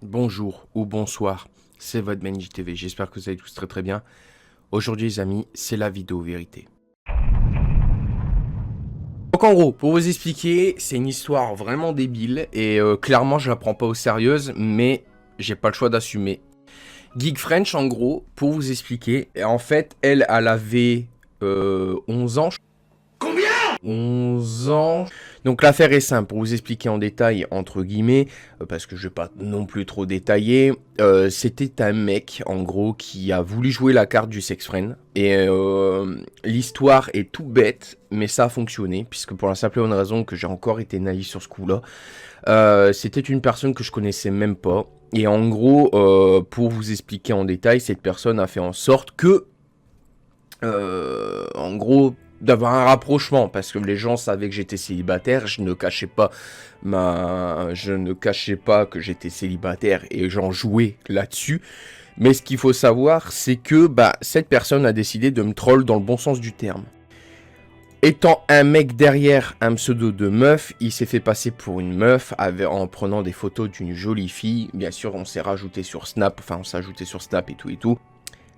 Bonjour ou bonsoir, c'est votre Benji TV, j'espère que vous allez tous très très bien. Aujourd'hui les amis, c'est la vidéo vérité. Donc en gros, pour vous expliquer, c'est une histoire vraiment débile et clairement je la prends pas au sérieux, mais j'ai pas le choix d'assumer. Geek French en gros, pour vous expliquer, en fait elle avait 11 ans. 11 ans. Donc l'affaire est simple, pour vous expliquer en détail, entre guillemets, parce que je vais pas non plus trop détailler, c'était un mec, en gros, qui a voulu jouer la carte du sex friend, et l'histoire est tout bête, mais ça a fonctionné, puisque pour la simple et bonne raison que j'ai encore été naïf sur ce coup-là, c'était une personne que je connaissais même pas, et en gros, pour vous expliquer en détail, cette personne a fait en sorte que en gros, d'avoir un rapprochement, parce que les gens savaient que j'étais célibataire, je ne cachais pas que j'étais célibataire et j'en jouais là-dessus. Mais ce qu'il faut savoir, c'est que cette personne a décidé de me troll dans le bon sens du terme. Étant un mec derrière un pseudo de meuf, il s'est fait passer pour une meuf en prenant des photos d'une jolie fille. Bien sûr, on s'est rajouté sur Snap, enfin on s'est ajouté sur Snap et tout et tout.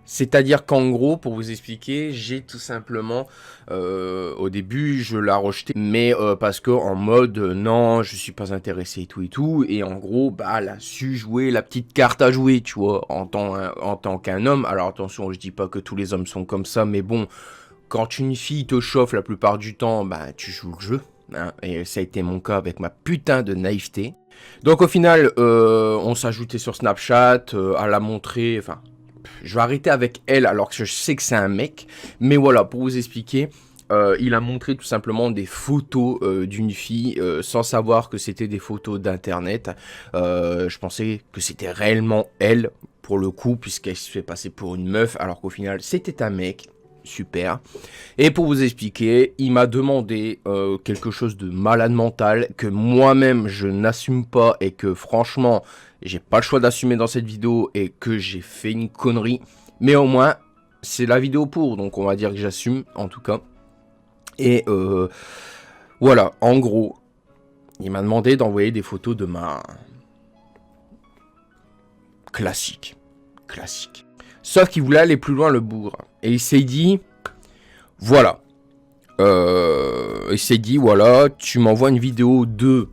C'est-à-dire qu'en gros, pour vous expliquer, j'ai tout simplement, au début, je l'ai rejeté, mais parce que en mode, non, je suis pas intéressé et tout, et en gros, elle a su jouer la petite carte à jouer, tu vois, en tant qu'un homme. Alors attention, je dis pas que tous les hommes sont comme ça, mais bon, quand une fille te chauffe la plupart du temps, tu joues le jeu, hein, et ça a été mon cas avec ma putain de naïveté. Donc au final, on s'ajoutait sur Snapchat, à la montrer, enfin, je vais arrêter avec elle alors que je sais que c'est un mec. Mais voilà, pour vous expliquer, il a montré tout simplement des photos d'une fille sans savoir que c'était des photos d'internet. Je pensais que c'était réellement elle pour le coup puisqu'elle se fait passer pour une meuf alors qu'au final c'était un mec. Super. Et pour vous expliquer, il m'a demandé quelque chose de malade mental que moi-même je n'assume pas et que franchement j'ai pas le choix d'assumer dans cette vidéo et que j'ai fait une connerie. Mais au moins c'est la vidéo pour, donc on va dire que j'assume en tout cas. Et voilà, en gros, il m'a demandé d'envoyer des photos de ma classique. Classique. Sauf qu'il voulait aller plus loin le bourre. Et il s'est dit, voilà. Il s'est dit, voilà, tu m'envoies une vidéo de,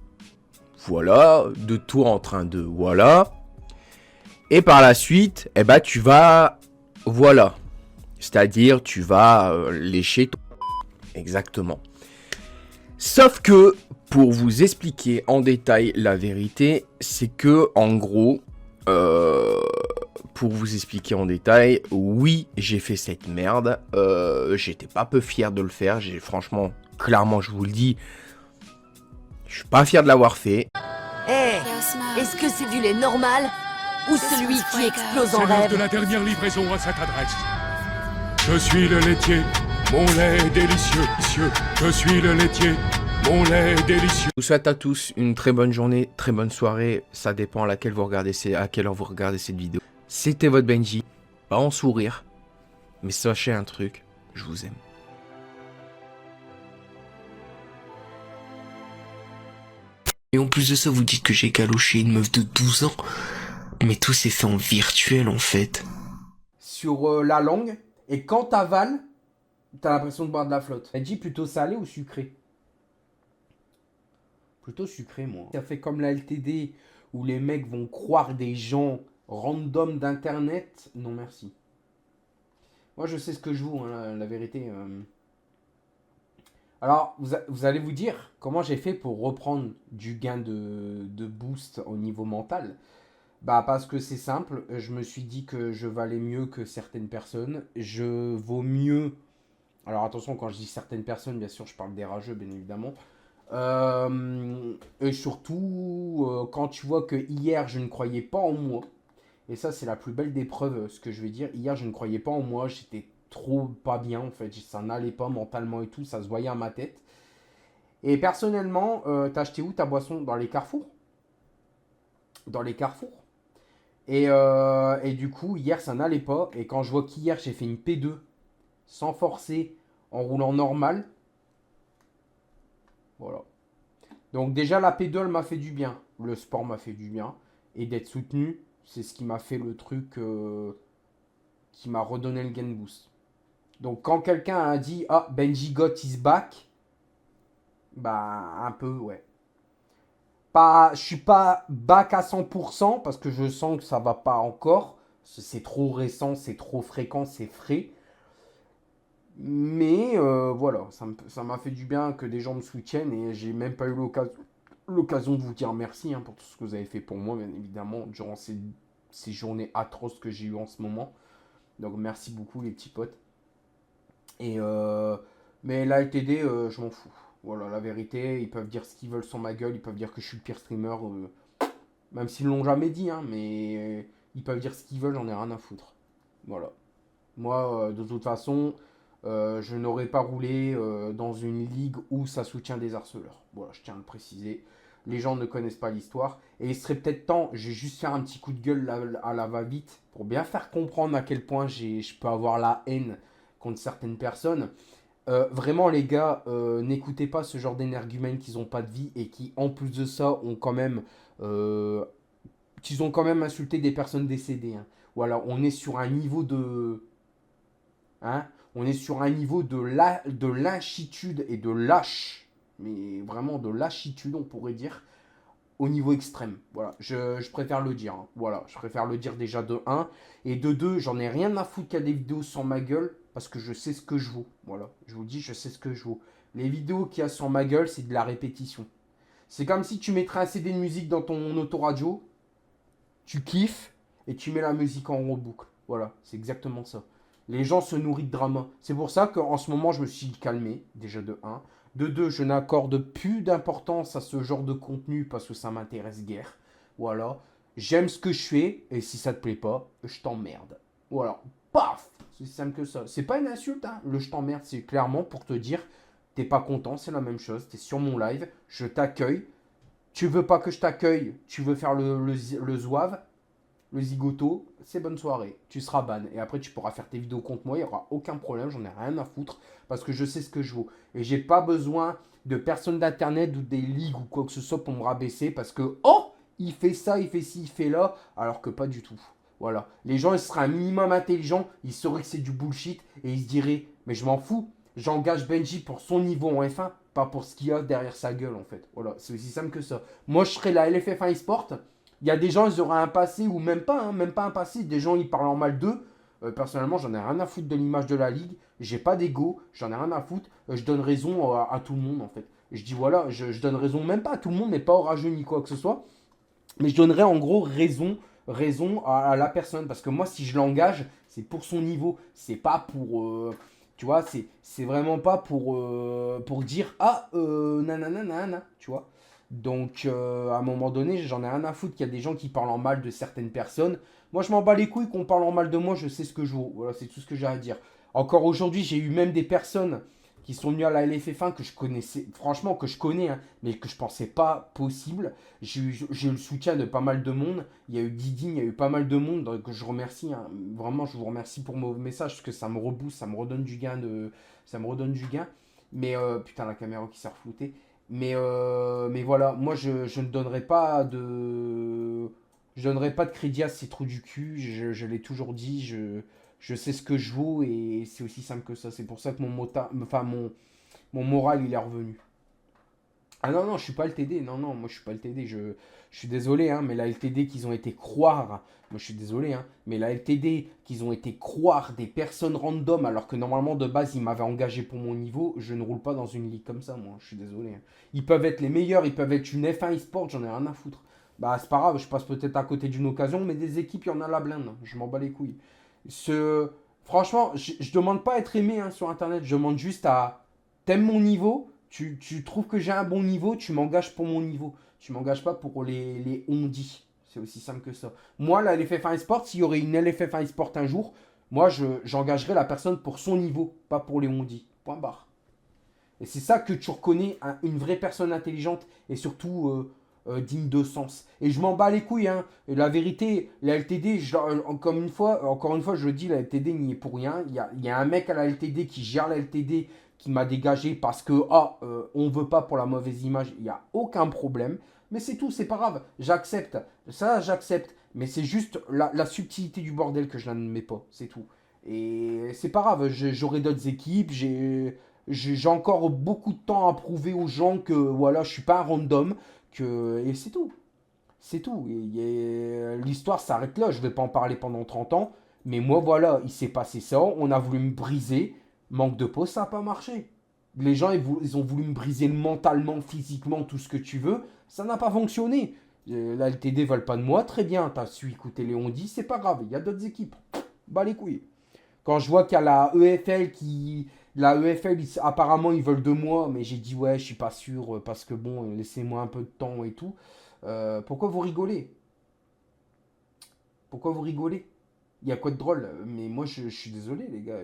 voilà, de toi en train de, voilà. Et par la suite, tu vas, voilà. C'est-à-dire, tu vas lécher ton... Exactement. Sauf que, pour vous expliquer en détail la vérité, c'est que, en gros, pour vous expliquer en détail, oui, j'ai fait cette merde. J'étais pas peu fier de le faire. Franchement, clairement, je vous le dis, je suis pas fier de l'avoir fait. Hey, est-ce que c'est du lait normal ou celui qui explose en C'est l'heure rêve? de la dernière livraison à cette adresse. Je suis le laitier, mon lait est délicieux. Je suis le laitier, mon lait est délicieux. Je vous souhaite à tous une très bonne journée, très bonne soirée. Ça dépend à quelle heure vous regardez cette vidéo. C'était votre Benji, pas en sourire, mais sachez un truc, je vous aime. Et en plus de ça, vous dites que j'ai galoché une meuf de 12 ans. Mais tout s'est fait en virtuel en fait. Sur la langue, et quand t'avales, t'as l'impression de boire de la flotte. Elle dit plutôt salé ou sucré? Plutôt sucré, moi. Ça fait comme la LTD, où les mecs vont croire des gens random d'internet. Non, merci. Moi, je sais ce que je vaux, hein, la vérité. Alors, vous allez vous dire comment j'ai fait pour reprendre du gain de boost au niveau mental. Parce que c'est simple, je me suis dit que je valais mieux que certaines personnes. Je vaux mieux. Alors attention, quand je dis certaines personnes, bien sûr, je parle des rageux, bien évidemment. Et surtout, quand tu vois que hier, je ne croyais pas en moi. Et ça, c'est la plus belle des preuves, ce que je vais dire. Hier, je ne croyais pas en moi. J'étais trop pas bien, en fait. Ça n'allait pas mentalement et tout. Ça se voyait à ma tête. Et personnellement, t'as acheté où ta boisson? Dans les carrefours? Dans les carrefours. Et du coup, hier, ça n'allait pas. Et quand je vois qu'hier, j'ai fait une P2 sans forcer, en roulant normal. Voilà. Donc déjà, la P2, elle m'a fait du bien. Le sport m'a fait du bien. et d'être soutenu, c'est ce qui m'a fait le truc qui m'a redonné le gain boost. Donc quand quelqu'un a dit ah Benji Got is back, bah un peu ouais. Je suis pas back à 100% parce que je sens que ça va pas encore. C'est trop récent, c'est trop fréquent, c'est frais. Mais voilà, ça m'a fait du bien que des gens me soutiennent et j'ai même pas eu l'occasion de vous dire merci pour tout ce que vous avez fait pour moi, bien évidemment, durant ces journées atroces que j'ai eues en ce moment. Donc merci beaucoup les petits potes. Et mais la LTD, je m'en fous. Voilà, la vérité, ils peuvent dire ce qu'ils veulent sur ma gueule, ils peuvent dire que je suis le pire streamer, même s'ils l'ont jamais dit, mais ils peuvent dire ce qu'ils veulent, j'en ai rien à foutre. Voilà. Moi, de toute façon, je n'aurais pas roulé dans une ligue où ça soutient des harceleurs. Voilà, je tiens à le préciser. Les gens ne connaissent pas l'histoire. Et il serait peut-être temps, je vais juste faire un petit coup de gueule à la va-vite pour bien faire comprendre à quel point je peux avoir la haine contre certaines personnes. Vraiment les gars, n'écoutez pas ce genre d'énergumènes qui n'ont pas de vie et qui en plus de ça ont quand même insulté des personnes décédées. Voilà, on est sur un niveau de on est sur un niveau de lâchitude et de lâche, mais vraiment de lâchitude on pourrait dire, au niveau extrême. Voilà, je préfère le dire. Voilà, je préfère le dire déjà de 1. Et de 2, j'en ai rien à foutre qu'il y a des vidéos sur ma gueule, parce que je sais ce que je vaux. Voilà, je vous dis, je sais ce que je vaux. Les vidéos qu'il y a sur ma gueule, c'est de la répétition. C'est comme si tu mettrais un CD de musique dans ton autoradio, tu kiffes, et tu mets la musique en boucle. Voilà, c'est exactement ça. Les gens se nourrissent de drama. C'est pour ça qu'en ce moment, je me suis calmé, déjà de 1. De 2, je n'accorde plus d'importance à ce genre de contenu parce que ça m'intéresse guère. Voilà. J'aime ce que je fais et si ça te plaît pas, je t'emmerde. Voilà. Paf! C'est simple que ça. C'est pas une insulte, Le je t'emmerde, c'est clairement pour te dire t'es pas content, c'est la même chose. T'es sur mon live, je t'accueille. Tu veux pas que je t'accueille, tu veux faire le zouave, le zigoto, c'est bonne soirée. Tu seras ban. Et après, tu pourras faire tes vidéos contre moi. Il n'y aura aucun problème. J'en ai rien à foutre. Parce que je sais ce que je vaux. Et j'ai pas besoin de personnes d'internet ou des ligues ou quoi que ce soit pour me rabaisser. Parce que, oh, il fait ça, il fait ci, il fait là. Alors que pas du tout. Voilà. Les gens, ils seraient un minimum intelligents. Ils sauraient que c'est du bullshit. Et ils se diraient, mais je m'en fous. J'engage Benji pour son niveau en F1. Pas pour ce qu'il y a derrière sa gueule, en fait. Voilà. C'est aussi simple que ça. Moi, je serais la LFF1 eSport. Il y a des gens, ils auraient un passé ou même pas un passé. Des gens, ils parlent en mal d'eux. Personnellement, j'en ai rien à foutre de l'image de la ligue. J'ai pas d'ego, j'en ai rien à foutre. Je donne raison à tout le monde, en fait. Je dis voilà, je donne raison même pas à tout le monde, mais pas au rageux ni quoi que ce soit. Mais je donnerais en gros raison à la personne. Parce que moi, si je l'engage, c'est pour son niveau. C'est pas pour... tu vois, c'est vraiment pas pour dire ah, nanana, tu vois. Donc, à un moment donné, j'en ai rien à foutre qu'il y a des gens qui parlent en mal de certaines personnes. Moi, je m'en bats les couilles qu'on parle en mal de moi, je sais ce que je vaux. Voilà, c'est tout ce que j'ai à dire. Encore aujourd'hui, j'ai eu même des personnes qui sont venues à la LFF1 que je connaissais, franchement, que je connais, mais que je pensais pas possible. J'ai eu le soutien de pas mal de monde. Il y a eu Didi, il y a eu pas mal de monde que je remercie. Vraiment, je vous remercie pour vos messages parce que ça me rebooste, ça me redonne du gain. Mais, putain, la caméra qui s'est refloutée. Mais voilà, moi je ne donnerai pas de... Je donnerai pas de crédit à ces trous du cul, je l'ai toujours dit, je sais ce que je vaux et c'est aussi simple que ça. C'est pour ça que mon moral il est revenu. Ah non, non, je suis pas LTD, non, moi je suis pas LTD, je suis désolé, mais la LTD qu'ils ont été croire, moi je suis désolé, mais la LTD qu'ils ont été croire des personnes random alors que normalement de base ils m'avaient engagé pour mon niveau, je ne roule pas dans une ligue comme ça, moi, je suis désolé. Ils peuvent être les meilleurs, ils peuvent être une F1 eSport, j'en ai rien à foutre. Bah c'est pas grave, je passe peut-être à côté d'une occasion, mais des équipes, il y en a la blinde, je m'en bats les couilles. Franchement, je demande pas à être aimé sur internet, je demande juste à... T'aimes mon niveau ? Tu trouves que j'ai un bon niveau, tu m'engages pour mon niveau. Tu m'engages pas pour les on-dit. C'est aussi simple que ça. Moi, la LFF1 eSport, s'il y aurait une LFF1 eSport un jour, moi, j'engagerais la personne pour son niveau, pas pour les on-dit. Point barre. Et c'est ça que tu reconnais une vraie personne intelligente et surtout digne de sens. Et je m'en bats les couilles. Et la vérité, la LTD, encore une fois, je le dis, la LTD n'y est pour rien. Il y a un mec à la LTD qui gère la LTD qui m'a dégagé parce que on veut pas pour la mauvaise image, il n'y a aucun problème. Mais c'est tout, c'est pas grave. J'accepte. Ça, j'accepte. Mais c'est juste la subtilité du bordel que je n'admets pas. C'est tout. Et c'est pas grave. J'aurai d'autres équipes. J'ai encore beaucoup de temps à prouver aux gens que voilà, je suis pas un random. Et c'est tout. C'est tout. L'histoire s'arrête là. Je vais pas en parler pendant 30 ans. Mais moi, voilà, il s'est passé ça. On a voulu me briser. Manque de peau, ça n'a pas marché. Les gens, ils ont voulu me briser mentalement, physiquement, tout ce que tu veux. Ça n'a pas fonctionné. La LTD ne veulent pas de moi. Très bien, tu as su écouter Léon dit, c'est pas grave. Il y a d'autres équipes. Bah les couilles. Quand je vois qu'il y a la EFL qui... La EFL, apparemment, ils veulent de moi. Mais j'ai dit, ouais, je suis pas sûr. Parce que bon, laissez-moi un peu de temps et tout. Pourquoi vous rigolez? Pourquoi vous rigolez? Il y a quoi de drôle? Mais moi, je suis désolé, les gars.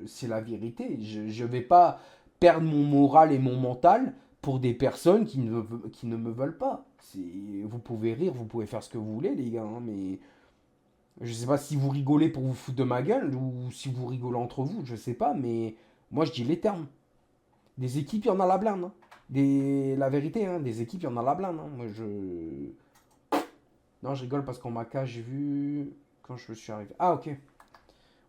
C'est la vérité. Je vais pas perdre mon moral et mon mental pour des personnes qui ne me veulent pas. Vous pouvez rire, vous pouvez faire ce que vous voulez, les gars. Hein, mais je sais pas si vous rigolez pour vous foutre de ma gueule ou si vous rigolez entre vous. Je sais pas. Mais moi, je dis les termes. Des équipes, il y en a la blinde. Hein. La vérité, hein, des équipes, il y en a la blinde. Hein. Moi, Non, je rigole parce qu'en Maca, j'ai vu... Quand je suis arrivé. Ah, ok.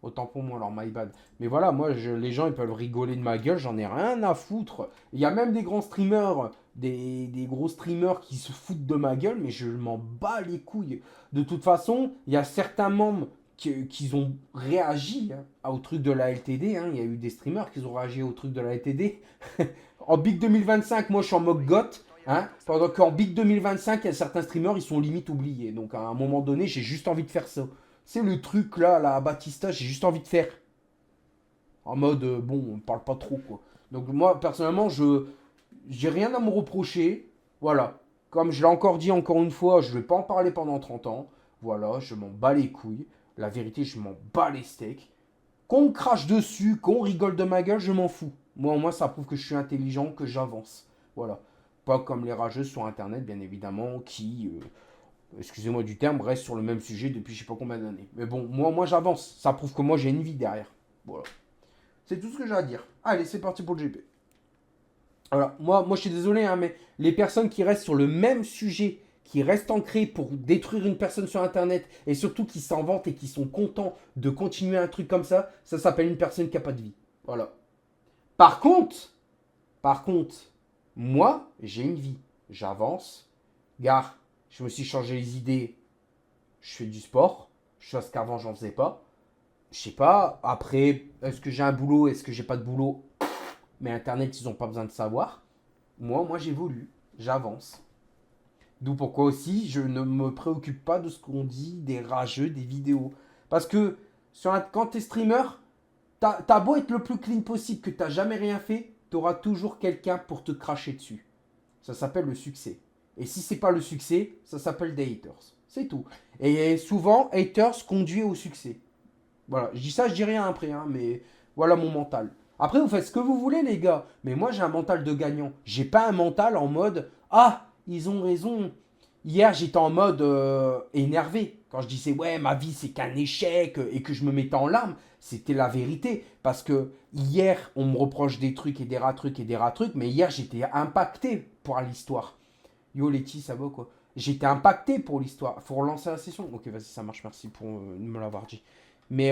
Autant pour moi, alors my bad. Mais voilà, moi, les gens, ils peuvent rigoler de ma gueule, j'en ai rien à foutre. Il y a même des grands streamers, des gros streamers qui se foutent de ma gueule, mais je m'en bats les couilles. De toute façon, il y a certains membres qui ont réagi au truc de la LTD. Hein. Il y a eu des streamers qui ont réagi au truc de la LTD. En Big 2025, moi, je suis en mode goth. Hein, pendant qu'en Big 2025, il y a certains streamers, ils sont limite oubliés. Donc à un moment donné, j'ai juste envie de faire ça. C'est le truc là, la Batista, j'ai juste envie de faire. En mode, bon, on parle pas trop quoi. Donc moi, personnellement, j'ai rien à me reprocher. Voilà. Comme je l'ai encore dit encore une fois, je vais pas en parler pendant 30 ans. Voilà, je m'en bats les couilles. La vérité, je m'en bats les steaks. Qu'on me crache dessus, qu'on rigole de ma gueule, je m'en fous. Moi, au moins, ça prouve que je suis intelligent, que j'avance. Voilà. Pas comme les rageuses sur Internet, bien évidemment, qui, excusez-moi du terme, restent sur le même sujet depuis je sais pas combien d'années. Mais bon, moi j'avance. Ça prouve que moi j'ai une vie derrière. Voilà. C'est tout ce que j'ai à dire. Allez, c'est parti pour le GP. Voilà. Moi je suis désolé, hein, mais les personnes qui restent sur le même sujet, qui restent ancrées pour détruire une personne sur Internet, et surtout qui s'en vantent et qui sont contents de continuer un truc comme ça s'appelle une personne qui n'a pas de vie. Voilà. Par contre, moi, j'ai une vie. J'avance. Gare, je me suis changé les idées. Je fais du sport. Chose qu'avant, j'en faisais pas. Je sais pas. Après, est-ce que j'ai un boulot? Est-ce que j'ai pas de boulot? Mais Internet, ils ont pas besoin de savoir. Moi, j'évolue. J'avance. D'où pourquoi aussi, je ne me préoccupe pas de ce qu'on dit des rageux, des vidéos. Parce que quand t'es streamer, t'as beau être le plus clean possible, que t'as jamais rien fait, tu auras toujours quelqu'un pour te cracher dessus. Ça s'appelle le succès. Et si c'est pas le succès, ça s'appelle des haters. C'est tout. Et souvent, haters conduit au succès. Voilà, je dis ça, je dis rien après, hein, mais voilà mon mental. Après, vous faites ce que vous voulez, les gars. Mais moi, j'ai un mental de gagnant. J'ai pas un mental en mode « Ah, ils ont raison ». Hier, j'étais en mode énervé. Quand je disais, ouais, ma vie, c'est qu'un échec et que je me mettais en larmes, c'était la vérité. Parce que hier, on me reproche des trucs et des ratrucs et des ratrucs, mais hier, j'étais impacté pour l'histoire. Yo, Letty, ça va quoi? J'étais impacté pour l'histoire. Faut relancer la session. Ok, vas-y, ça marche, merci pour me l'avoir dit. Mais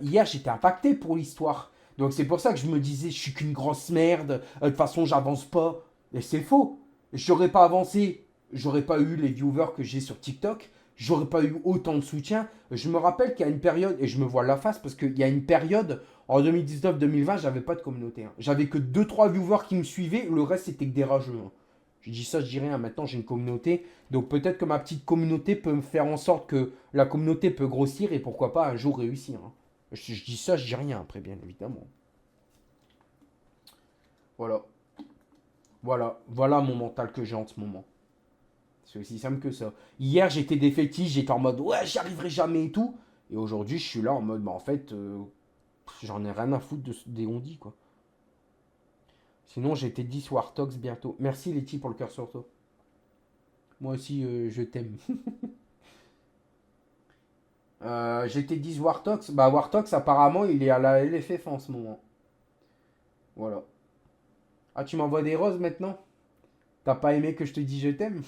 hier, j'étais impacté pour l'histoire. Donc, c'est pour ça que je me disais, je suis qu'une grosse merde. De toute façon, j'avance pas. Et c'est faux. J'aurais pas avancé. J'aurais pas eu les viewers que j'ai sur TikTok, j'aurais pas eu autant de soutien. Je me rappelle qu'il y a une période, et je me vois la face, parce qu'il y a une période, en 2019-2020, j'avais pas de communauté. Hein. J'avais que 2-3 viewers qui me suivaient, le reste c'était que des rageux. Hein. Je dis ça, je dis rien, maintenant j'ai une communauté, donc peut-être que ma petite communauté peut me faire en sorte que la communauté peut grossir, et pourquoi pas un jour réussir. Hein. Je dis ça, je dis rien après, bien évidemment. Voilà mon mental que j'ai en ce moment. C'est aussi simple que ça. Hier, j'étais défaitiste, j'étais en mode ouais, j'y arriverai jamais et tout. Et aujourd'hui, je suis là en mode bah en fait, j'en ai rien à foutre des on-dit quoi. Sinon, j'étais 10 Wartox bientôt. Merci Letty pour le cœur sur toi. Moi aussi, je t'aime. J'étais 10 Wartox. Bah, Wartox, apparemment, il est à la LFF en ce moment. Voilà. Ah, tu m'envoies des roses maintenant? T'as pas aimé que je te dise je t'aime?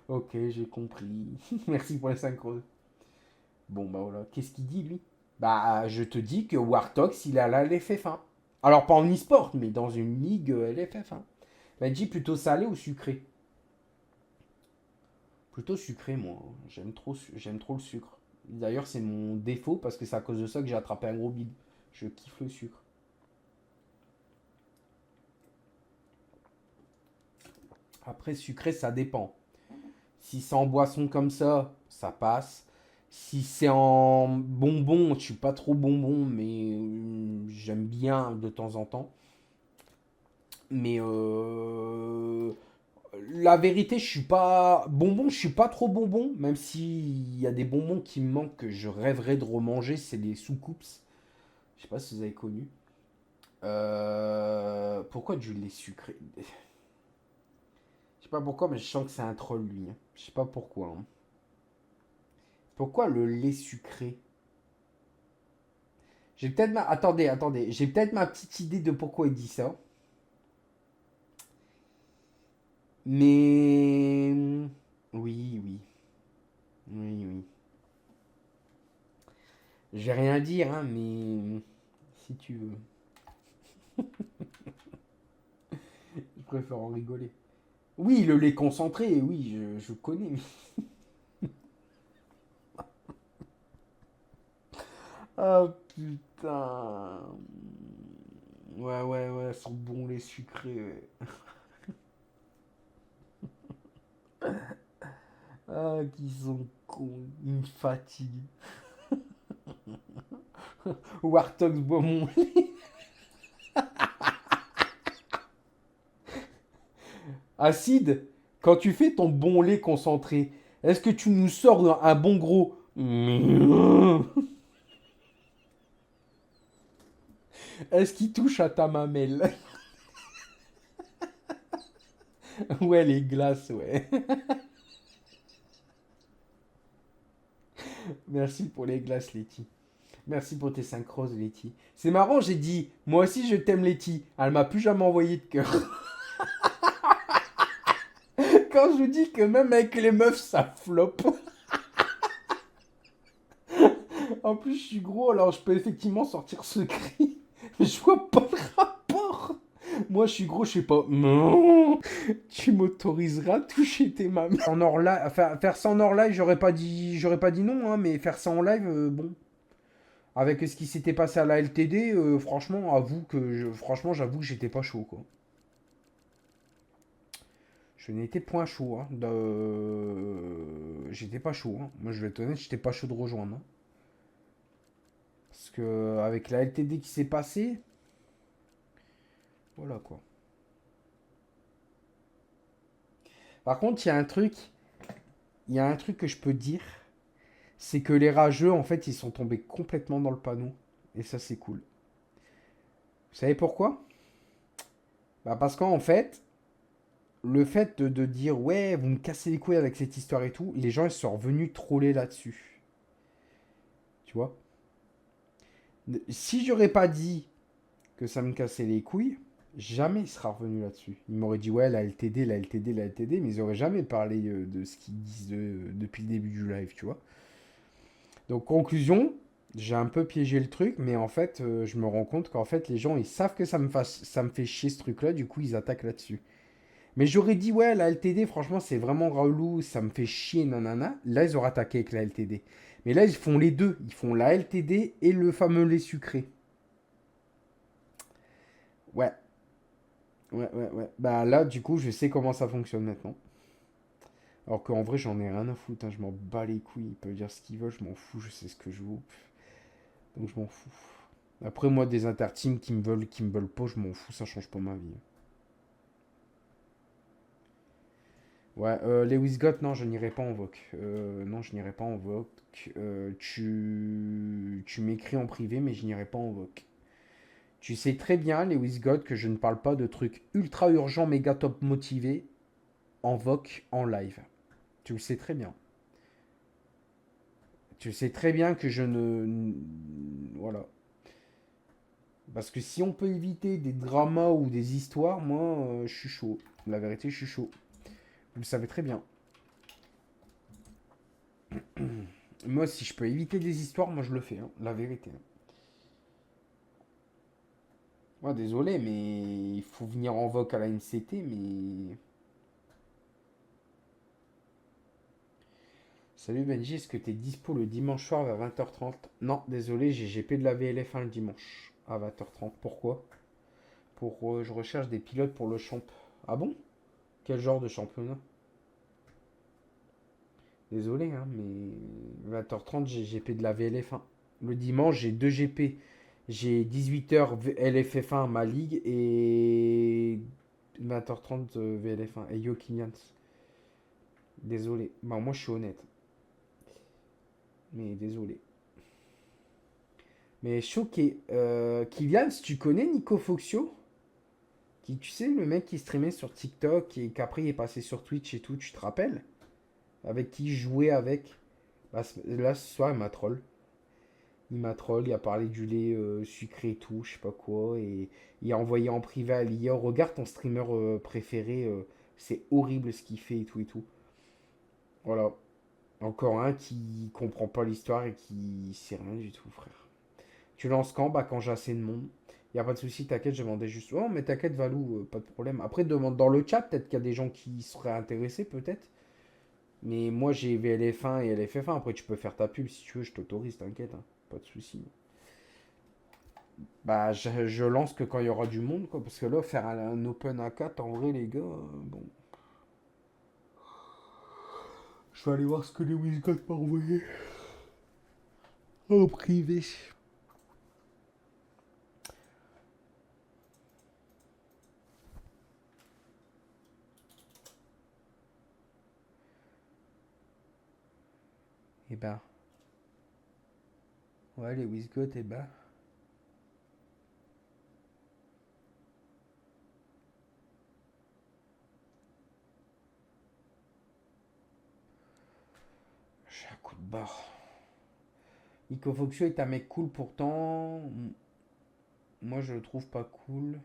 Ok, j'ai compris. Merci pour les 5 roses. Bon, bah voilà. Qu'est-ce qu'il dit, lui? Bah, je te dis que Wartox, il est à la LFF1. Alors, pas en e-sport, mais dans une ligue LFF1. Il m'a dit plutôt salé ou sucré? Plutôt sucré, moi. J'aime trop le sucre. D'ailleurs, c'est mon défaut parce que c'est à cause de ça que j'ai attrapé un gros bide. Je kiffe le sucre. Après, sucré, ça dépend. Si c'est en boisson comme ça passe. Si c'est en bonbon, je suis pas trop bonbon, mais j'aime bien de temps en temps. Mais la vérité, je suis pas bonbon, je suis pas trop bonbon, même s'il y a des bonbons qui me manquent que je rêverais de remanger, c'est les soucoupes. Je sais pas si vous avez connu. Pourquoi du lait sucré? Je sais pas pourquoi, mais je sens que c'est un troll lui, hein. Je sais pas pourquoi, hein. Pourquoi le lait sucré? J'ai peut-être ma... Attendez. J'ai peut-être ma petite idée de pourquoi il dit ça. Mais... Oui. Oui. Je vais rien dire, hein, mais... Si tu veux. Je préfère en rigoler. Oui, le lait concentré, oui, je connais. Oh putain. Ouais, ils sont bons les sucrés. Ouais. Ah, qu'ils sont cons. Ils me fatiguent. Wartox boit mon lait. Acide, quand tu fais ton bon lait concentré, est-ce que tu nous sors un bon gros... Est-ce qu'il touche à ta mamelle? Ouais, les glaces, ouais. Merci pour les glaces, Letty. Merci pour tes 5 roses, Letty. C'est marrant, j'ai dit, moi aussi je t'aime, Letty. Elle m'a plus jamais envoyé de cœur. Quand je vous dis que même avec les meufs, ça floppe. En plus, je suis gros, alors je peux effectivement sortir ce cri. Mais je vois pas le rapport. Moi, je suis gros, je sais pas. Non. Tu m'autoriseras à toucher tes mamies. En hors live, faire ça en hors live, j'aurais pas dit non, hein, mais faire ça en live, bon. Avec ce qui s'était passé à la LTD, franchement, franchement, j'avoue que j'étais pas chaud, quoi. Je n'étais point chaud, hein. J'étais pas chaud, hein. Moi, je vais être honnête, j'étais pas chaud de rejoindre, hein. Parce que avec la LTD qui s'est passée, voilà quoi. Par contre, il y a un truc que je peux dire, c'est que les rageux, en fait, ils sont tombés complètement dans le panneau. Et ça, c'est cool. Vous savez pourquoi? Bah parce qu'en fait, le fait de dire, ouais, vous me cassez les couilles avec cette histoire et tout, les gens, ils sont revenus troller là-dessus. Tu vois? Si j'aurais pas dit que ça me cassait les couilles, jamais il sera revenu là-dessus. Il m'aurait dit, ouais, la LTD, mais ils auraient jamais parlé de ce qu'ils disent depuis le début du live, tu vois. Donc, conclusion, j'ai un peu piégé le truc, mais en fait, je me rends compte qu'en fait, les gens, ils savent que ça me fait chier ce truc-là, du coup, ils attaquent là-dessus. Mais j'aurais dit, ouais, la LTD, franchement, c'est vraiment relou, ça me fait chier, nanana. Là, ils auraient attaqué avec la LTD. Mais là, ils font les deux. Ils font la LTD et le fameux lait sucré. Ouais. Bah là, du coup, je sais comment ça fonctionne maintenant. Alors qu'en vrai, j'en ai rien à foutre, hein. Je m'en bats les couilles. Ils peuvent dire ce qu'ils veulent, je m'en fous, je sais ce que je vaux. Donc je m'en fous. Après, moi, des interteams qui me veulent pas, je m'en fous, ça change pas ma vie. Ouais, Lewis Gott, non, je n'irai pas en voc. Non, je n'irai pas en voc. Tu m'écris en privé, mais je n'irai pas en voc. Tu sais très bien, Lewis Gott, que je ne parle pas de trucs ultra urgents, méga top motivés en voc, en live. Tu le sais très bien. Tu sais très bien que je ne... Voilà. Parce que si on peut éviter des dramas ou des histoires, moi, je suis chaud. La vérité, je suis chaud. Vous le savez très bien. Moi, si je peux éviter des histoires, moi, je le fais. Hein, la vérité. Ouais, désolé, mais il faut venir en voc à la NCT, mais... Salut Benji, est-ce que t'es dispo le dimanche soir vers 20h30? Non, désolé, j'ai GP de la VLF1 le dimanche à 20h30. Pourquoi? Je recherche des pilotes pour le champ. Ah bon? Quel genre de championnat? Désolé, hein, mais 20h30, j'ai GP de la VLF1. Le dimanche, j'ai 2 GP. J'ai 18h LFF1 ma ligue et 20h30 VLF1. Et Yo Kylian. Désolé. Bah, moi, je suis honnête. Mais désolé. Mais choqué. Kylian, tu connais Nico Foxio? Qui, tu sais, le mec qui streamait sur TikTok et qu'après il est passé sur Twitch et tout, tu te rappelles? Avec qui je jouais avec. Bah, là, ce soir, il m'a troll. Il m'a troll, il a parlé du lait sucré et tout, je sais pas quoi. Et il a envoyé en privé à l'IA. Regarde ton streamer préféré, c'est horrible ce qu'il fait et tout et tout. Voilà. Encore un qui comprend pas l'histoire et qui sait rien du tout, frère. Tu lances quand? Bah, quand j'ai assez de monde. Y a pas de souci, t'inquiète, je demandais juste. Oh, mais t'inquiète, Valou, pas de problème. Après, demande dans le chat, peut-être qu'il y a des gens qui seraient intéressés, peut-être. Mais moi, j'ai VLF1 et LFF1. Après, tu peux faire ta pub si tu veux, je t'autorise, t'inquiète, hein. Pas de souci. Bah, je lance que quand il y aura du monde, quoi. Parce que là, faire un open à 4, en vrai, les gars, bon. Je vais aller voir ce que les WizGod m'ont envoyé. En privé. Eh ben. Ouais, les WizGod, eh ben. J'ai un coup de barre. Nico Foxio est un mec cool pourtant. Moi, je le trouve pas cool.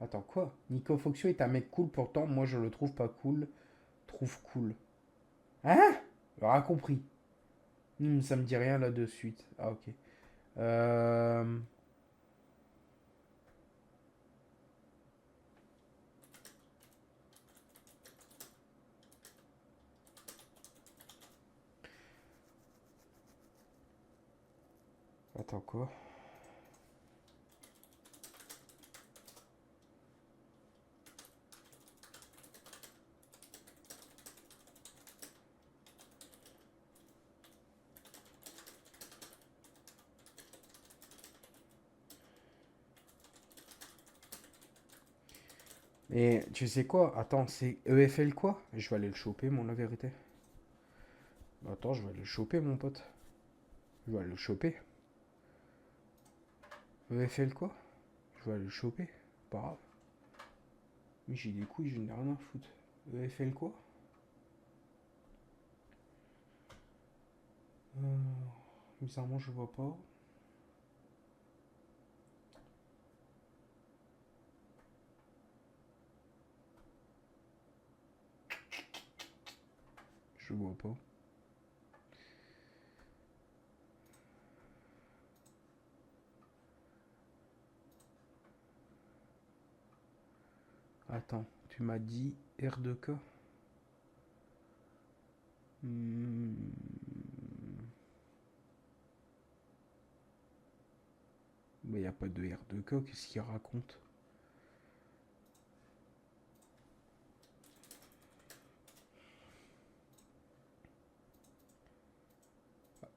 Attends, quoi? Nico Foxio est un mec cool pourtant. Moi, je le trouve pas cool. Trouve cool. Hein? J'aurais compris. Ça me dit rien là de suite. Ah, ok. Euh... Attends, quoi? Mais tu sais quoi? Attends, c'est EFL quoi? Je vais aller le choper, mon la vérité. Attends, je vais aller le choper, mon pote. Je vais aller le choper. EFL quoi? Je vais aller le choper. Pas grave. Mais j'ai des couilles, je n'ai rien à foutre. EFL quoi? Bizarrement, je vois pas. Je vois pas. Attends, tu m'as dit R2K? Hmm. Mais y a pas de R2K, qu'est-ce qu'il raconte?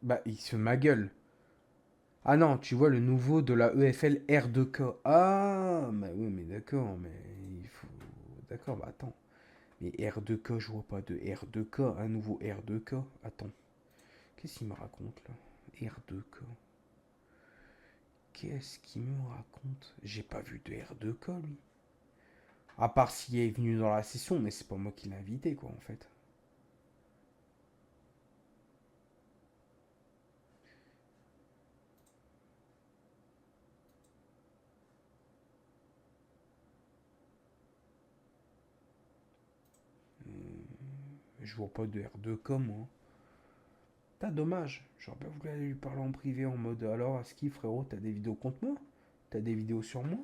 Bah, il se ma gueule. Ah non, tu vois le nouveau de la EFL R2K. Ah, bah oui, mais d'accord, mais il faut... D'accord, bah attends. Mais R2K, je vois pas de R2K, un nouveau R2K. Attends, qu'est-ce qu'il me raconte là? R2K. Qu'est-ce qu'il me raconte? J'ai pas vu de R2K lui. À part s'il est venu dans la session, mais c'est pas moi qui l'ai invité quoi en fait. Je vois pas de R2K, moi. T'as dommage. J'aurais bien voulu aller lui parler en privé en mode alors, à ski, frérot, t'as des vidéos contre moi? T'as des vidéos sur moi?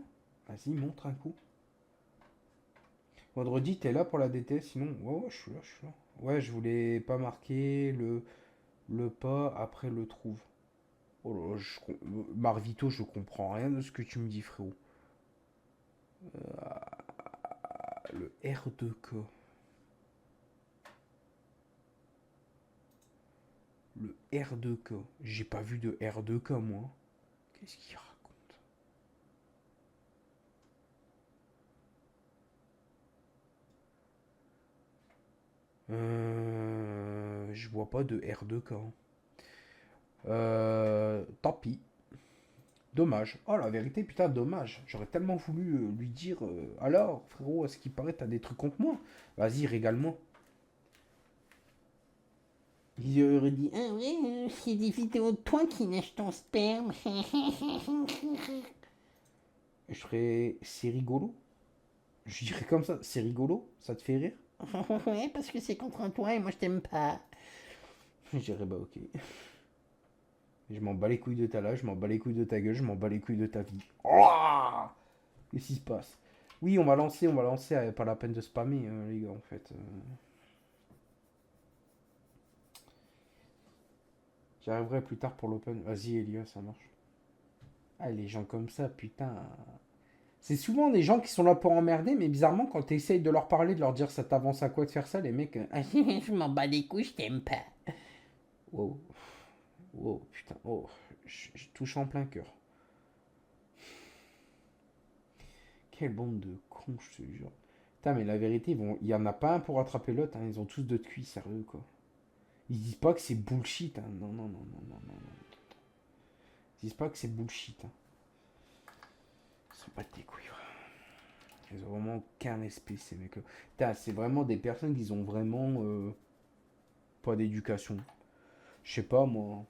Vas-y, montre un coup. Vendredi, t'es là pour la DT, sinon. Ouais, je suis là, je suis là. Ouais, je voulais pas marquer le pas après le trouve. Oh là là, Marvito, je comprends rien de ce que tu me dis, frérot. Le R2K. Le R2K. J'ai pas vu de R2K, moi. Qu'est-ce qu'il raconte? Je vois pas de R2K. Tant pis. Dommage. Oh, la vérité, putain, dommage. J'aurais tellement voulu lui dire alors, frérot, à ce qui paraît, t'as des trucs contre moi? Vas-y, régale-moi. Il aurait dit ah ouais, c'est des vidéos de toi qui nagent ton sperme. Je ferais c'est rigolo. Je dirais comme ça, c'est rigolo, ça te fait rire? Ouais, parce que c'est contre toi et moi je t'aime pas. Je dirais bah ok. Je m'en bats les couilles de ta life, je m'en bats les couilles de ta gueule, je m'en bats les couilles de ta vie. Oh, qu'est-ce qui se passe? Oui, on va lancer, pas la peine de spammer, les gars, en fait. J'y arriverai plus tard pour l'open. Vas-y, Elia, ça marche. Ah, les gens comme ça, putain. C'est souvent des gens qui sont là pour emmerder, mais bizarrement, quand tu essayes de leur parler, de leur dire ça t'avance à quoi de faire ça, les mecs. Ah, je m'en bats les couilles, je t'aime pas. Wow. Wow, putain. Oh, je touche en plein cœur. Quelle bande de cons, je te jure. Putain, mais la vérité, il y en a pas un pour attraper l'autre, hein. Ils ont tous deux de cuits, sérieux, quoi. Ils disent pas que c'est bullshit, hein. Non, non, non, non, non, non, non. Ils disent pas que c'est bullshit, hein. Ils sont pas tes couilles, ouais. Ils ont vraiment aucun respect, ces mecs-là. Putain, c'est vraiment des personnes qui ont vraiment pas d'éducation. Je sais pas, moi.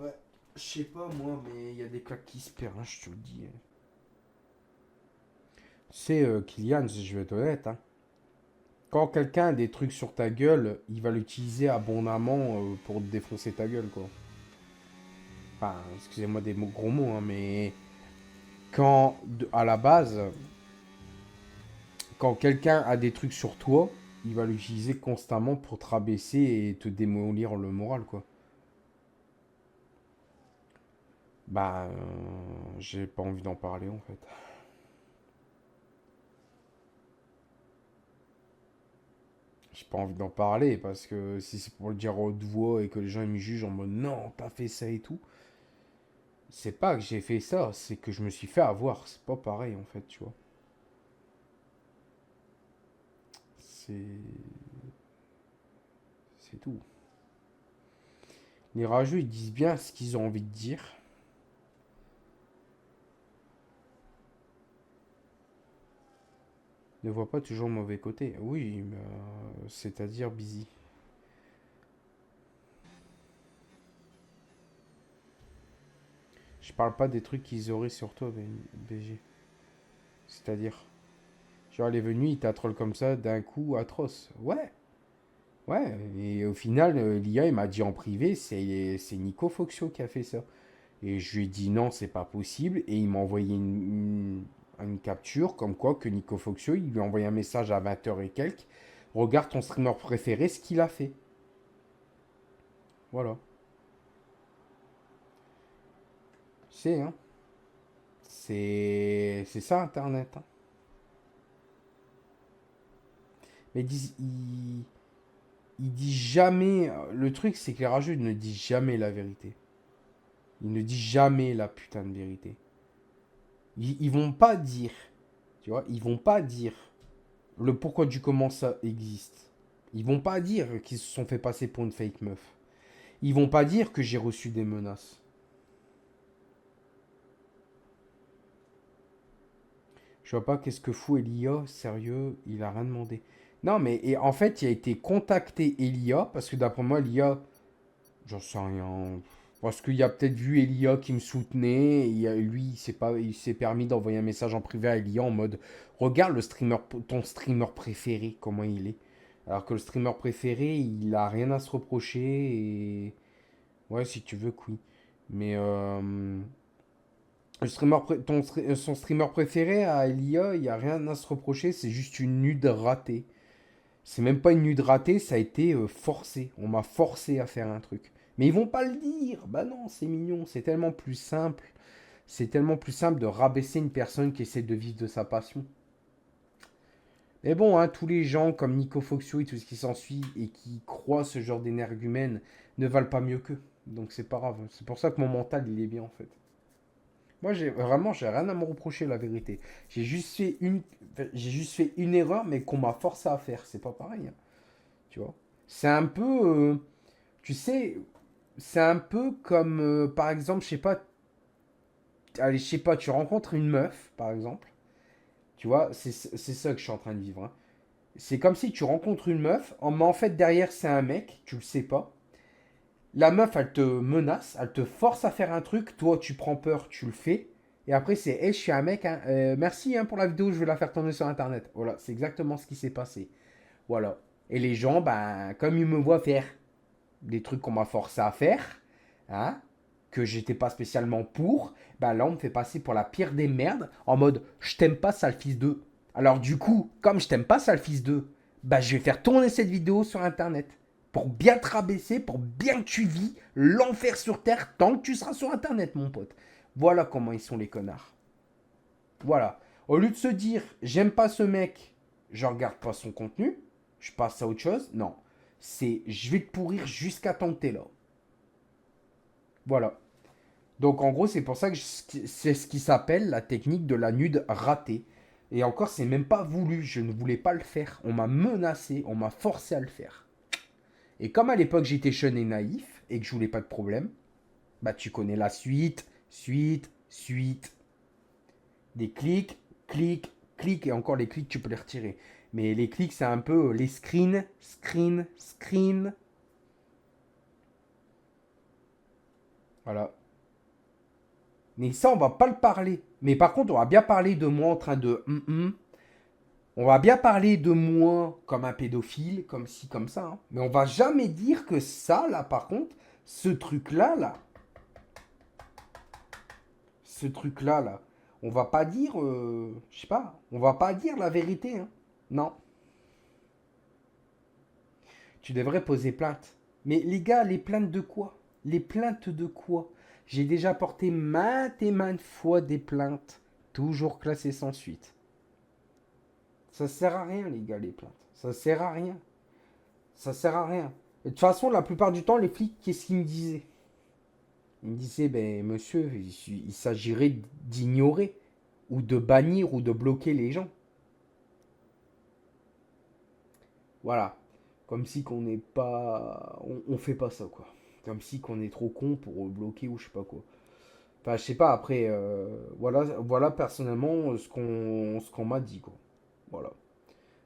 Ouais, je sais pas, moi, mais il y a des claques qui se perdent, hein, je te le dis. C'est Kylian, je vais être honnête, hein. Quand quelqu'un a des trucs sur ta gueule, il va l'utiliser abondamment pour te défoncer ta gueule, quoi. Enfin, excusez-moi des gros mots, hein, mais quand, à la base, quand quelqu'un a des trucs sur toi, il va l'utiliser constamment pour te rabaisser et te démolir le moral, quoi. Bah, j'ai pas envie d'en parler, en fait. J'ai pas envie d'en parler parce que si c'est pour le dire à haute voix et que les gens ils me jugent en mode non, t'as fait ça et tout, c'est pas que j'ai fait ça, c'est que je me suis fait avoir. C'est pas pareil en fait, tu vois. C'est tout. Les rageux ils disent bien ce qu'ils ont envie de dire. Ne vois pas toujours le mauvais côté. Oui, mais c'est-à-dire busy. Je parle pas des trucs qu'ils auraient sur toi, BG. C'est-à-dire. Genre, elle est venue, il t'a troll comme ça d'un coup atroce. Ouais. Ouais. Et au final, l'IA, il m'a dit en privé, c'est Nico Foxio qui a fait ça. Et je lui ai dit non, c'est pas possible. Et il m'a envoyé une capture comme quoi que Nico Foxio, il lui a envoyé un message à 20h et quelques. Regarde ton streamer préféré, ce qu'il a fait. Voilà. C'est, hein. C'est ça, Internet. Hein. Mais il dit jamais. Le truc, c'est que les rageux ne disent jamais la vérité. Ils ne disent jamais la putain de vérité. Ils vont pas dire. Tu vois, ils vont pas dire le pourquoi du comment ça existe. Ils vont pas dire qu'ils se sont fait passer pour une fake meuf. Ils vont pas dire que j'ai reçu des menaces. Je vois pas qu'est-ce que fout Elia, sérieux, il a rien demandé. Non, mais et en fait, il a été contacté Elia, parce que d'après moi, Elia, j'en sais rien. Parce qu'il a peut-être vu Elia qui me soutenait, et lui, il s'est permis d'envoyer un message en privé à Elia en mode regarde ton streamer préféré, comment il est. Alors que le streamer préféré, il a rien à se reprocher et... Ouais, si tu veux, que oui. Mais son streamer préféré à Elia, il n'y a rien à se reprocher, c'est juste une nude ratée. C'est même pas une nude ratée, ça a été forcé. On m'a forcé à faire un truc. Mais ils vont pas le dire. Bah non, c'est mignon, c'est tellement plus simple. C'est tellement plus simple de rabaisser une personne qui essaie de vivre de sa passion. Mais bon, hein, tous les gens comme Nico Foxio et tout ce qui s'ensuit et qui croient ce genre d'énergumène ne valent pas mieux qu'eux. Donc c'est pas grave. C'est pour ça que mon mental, il est bien en fait. Moi, j'ai rien à me reprocher, la vérité. J'ai juste fait une erreur, mais qu'on m'a forcé à faire. C'est pas pareil, hein, tu vois. C'est un peu, tu sais, c'est un peu comme, par exemple, je sais pas, allez, je sais pas, tu rencontres une meuf, par exemple, tu vois, c'est ça que je suis en train de vivre, hein. C'est comme si tu rencontres une meuf, mais en fait, derrière, c'est un mec, tu le sais pas. La meuf, elle te menace, elle te force à faire un truc, toi, tu prends peur, tu le fais. Et après, c'est, hey, je suis un mec, hein, merci hein, pour la vidéo, je vais la faire tourner sur Internet. Voilà, c'est exactement ce qui s'est passé. Voilà. Et les gens, ben, comme ils me voient faire des trucs qu'on m'a forcé à faire, hein, que j'étais pas spécialement pour, ben là, on me fait passer pour la pire des merdes, en mode, je t'aime pas, sale fils de. Alors du coup, comme je t'aime pas, sale fils de, ben je vais faire tourner cette vidéo sur Internet. Pour bien te rabaisser, pour bien que tu vis l'enfer sur Terre tant que tu seras sur Internet, mon pote. Voilà comment ils sont les connards. Voilà. Au lieu de se dire, j'aime pas ce mec, je regarde pas son contenu, je passe à autre chose. Non. C'est, je vais te pourrir jusqu'à temps que t'es là. Voilà. Donc en gros, c'est pour ça que c'est ce qui s'appelle la technique de la nude ratée. Et encore, c'est même pas voulu. Je ne voulais pas le faire. On m'a menacé, on m'a forcé à le faire. Et comme à l'époque j'étais jeune et naïf et que je voulais pas de problème, bah tu connais la suite, suite. Des clics, clics, clics et encore les clics tu peux les retirer. Mais les clics c'est un peu les screen. Voilà. Mais ça on va pas le parler. Mais par contre on va bien parler de moi en train de On va bien parler de moi comme un pédophile, comme ci, comme ça, hein. Mais on va jamais dire que ça, là, par contre, ce truc-là, on va pas dire, je sais pas, on va pas dire la vérité, hein. Non. Tu devrais poser plainte. Mais les gars, les plaintes de quoi? Les plaintes de quoi? J'ai déjà porté maintes et maintes fois des plaintes, toujours classées sans suite. Ça sert à rien, les gars, les plaintes. Ça sert à rien. Ça sert à rien. Et de toute façon, la plupart du temps, les flics, qu'est-ce qu'ils me disaient? Ils me disaient, ben monsieur, il s'agirait d'ignorer, ou de bannir, ou de bloquer les gens. Voilà. Comme si qu'on n'est pas... On fait pas ça, quoi. Comme si qu'on est trop con pour bloquer ou je sais pas quoi. Enfin, je sais pas, après, voilà personnellement ce qu'on m'a dit, quoi. Voilà.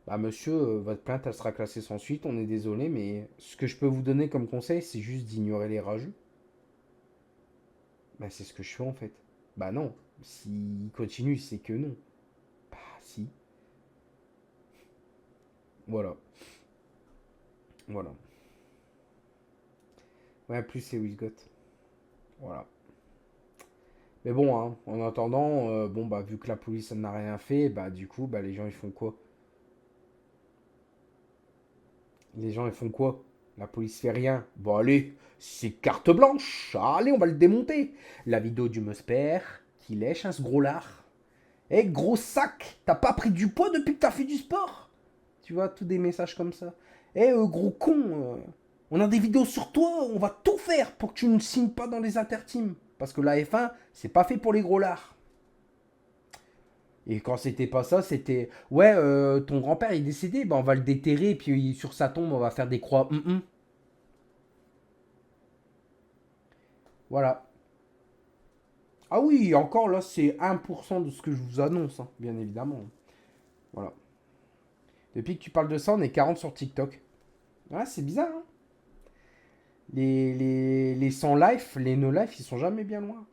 Bah monsieur, votre plainte, elle sera classée sans suite, on est désolé, mais ce que je peux vous donner comme conseil, c'est juste d'ignorer les rageux. Bah c'est ce que je fais en fait. Bah non, s'il continue, c'est que non. Bah si. Voilà. Voilà. Ouais, plus c'est Wisgot. Voilà. Mais bon, hein, en attendant, bon bah vu que la police n'a rien fait, bah du coup, bah les gens ils font quoi? Les gens ils font quoi? La police fait rien. Bon allez, c'est carte blanche. Allez, on va le démonter. La vidéo du Musper qui lèche ce gros lard. Eh gros sac, t'as pas pris du poids depuis que t'as fait du sport? Tu vois, tous des messages comme ça. Eh gros con, on a des vidéos sur toi, on va tout faire pour que tu ne signes pas dans les interteams. Parce que la F1, c'est pas fait pour les gros lards. Et quand c'était pas ça, c'était ouais, ton grand-père est décédé, bah on va le déterrer, et puis sur sa tombe, on va faire des croix. Voilà. Ah oui, encore là, c'est 1% de ce que je vous annonce, hein, bien évidemment. Voilà. Depuis que tu parles de ça, on est 40 sur TikTok. Ouais, c'est bizarre, hein. Les 100 life, les no life, ils sont jamais bien loin.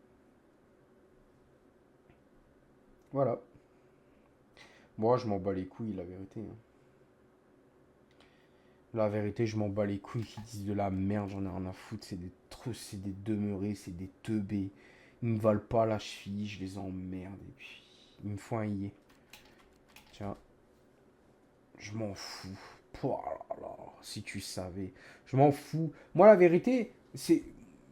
Voilà. Moi, je m'en bats les couilles, la vérité, hein. La vérité, je m'en bats les couilles qui disent de la merde, j'en ai rien à foutre. C'est des trucs, c'est des demeurés, c'est des teubés. Ils me valent pas la cheville, je les emmerde. Et puis, il me faut un yé. Tiens. Je m'en fous. Oh là là, si tu savais. Je m'en fous. Moi, la vérité, c'est...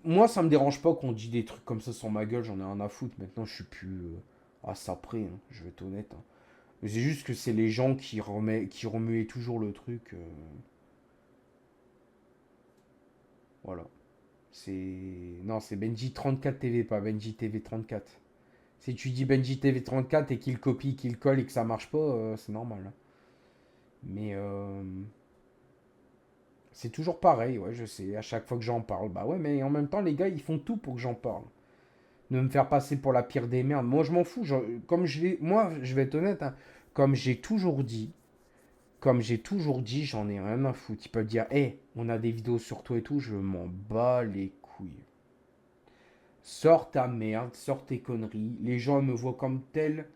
Moi, ça me dérange pas qu'on dit des trucs comme ça sur ma gueule, j'en ai rien à foutre. Maintenant, je suis plus à ça près, hein, je vais être honnête. Hein. Mais c'est juste que c'est les gens qui remuaient toujours le truc. Voilà. C'est... Non, c'est Benji 34 TV, pas Benji TV 34. Si tu dis Benji TV 34 et qu'il copie, qu'il colle et que ça marche pas, c'est normal. Hein. Mais c'est toujours pareil, ouais, je sais, à chaque fois que j'en parle. Bah ouais, mais en même temps, les gars, ils font tout pour que j'en parle. De me faire passer pour la pire des merdes. Moi, je m'en fous. Moi, je vais être honnête, hein, comme j'ai toujours dit, j'en ai rien à foutre. Ils peuvent dire, hé, on a des vidéos sur toi et tout, je m'en bats les couilles. Sors ta merde, sors tes conneries. Les gens me voient comme tel,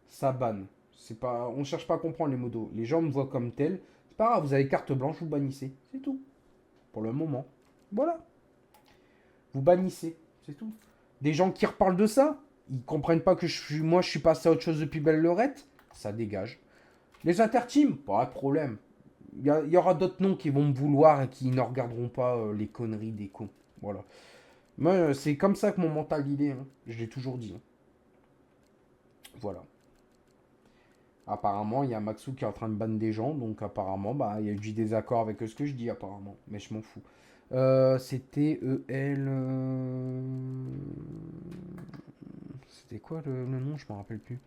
ça banne. C'est pas, on cherche pas à comprendre les modos. Les gens me voient comme tel. C'est pas grave, vous avez carte blanche, vous bannissez. C'est tout. Pour le moment. Voilà. Vous bannissez. C'est tout. Des gens qui reparlent de ça, ils comprennent pas que moi je suis passé à autre chose depuis belle lurette. Ça dégage. Les interteams, pas de problème. Il y aura d'autres noms qui vont me vouloir et qui ne regarderont pas les conneries des cons. Voilà. Moi, c'est comme ça que mon mental il est. Hein. Je l'ai toujours dit. Hein. Voilà. Apparemment, il y a Maxou qui est en train de banner des gens. Donc apparemment, bah, il y a eu du désaccord avec ce que je dis apparemment. Mais je m'en fous. C'était EL... C'était quoi le nom? Je m'en rappelle plus.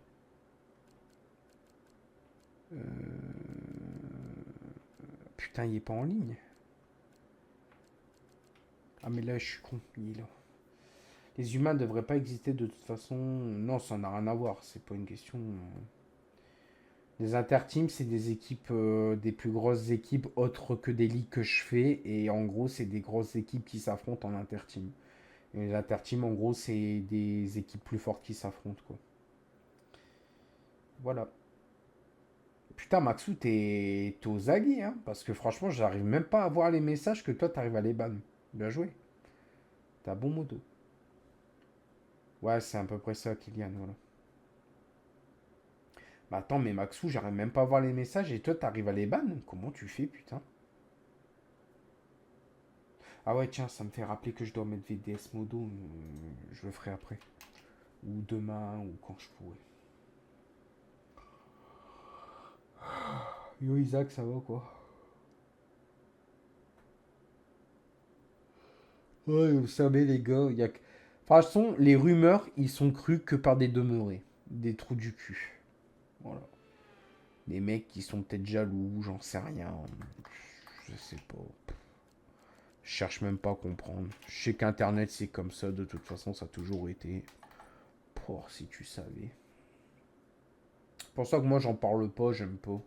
Putain, il est pas en ligne. Ah mais là, je suis con. Il est là. Les humains ne devraient pas exister de toute façon. Non, ça n'a rien à voir. C'est pas une question... Les interteams, c'est des équipes, des plus grosses équipes autres que des ligues que je fais. Et en gros, c'est des grosses équipes qui s'affrontent en interteam. Et les interteams, en gros, c'est des équipes plus fortes qui s'affrontent, quoi. Voilà. Putain, Maxou, t'es aux aguets, hein. Parce que franchement, j'arrive même pas à voir les messages que toi, t'arrives à les ban. Bien joué. T'as bon modo. Ouais, c'est à peu près ça, Kylian, voilà. Bah attends, mais Maxou, j'arrive même pas à voir les messages et toi, t'arrives à les ban? Comment tu fais, putain? Ah ouais, tiens, ça me fait rappeler que je dois mettre VDS Modo. Je le ferai après. Ou demain, ou quand je pourrai. Yo, Isaac, ça va, quoi? Ouais, vous savez, les gars, il y a... Enfin, de toute façon, les rumeurs, ils sont crus que par des demeurés. Des trous du cul. Voilà. Des mecs qui sont peut-être jaloux, j'en sais rien. Je sais pas. Je cherche même pas à comprendre. Je sais qu'Internet, c'est comme ça. De toute façon, ça a toujours été. Pour si tu savais. C'est pour ça que moi, j'en parle pas, j'aime pas.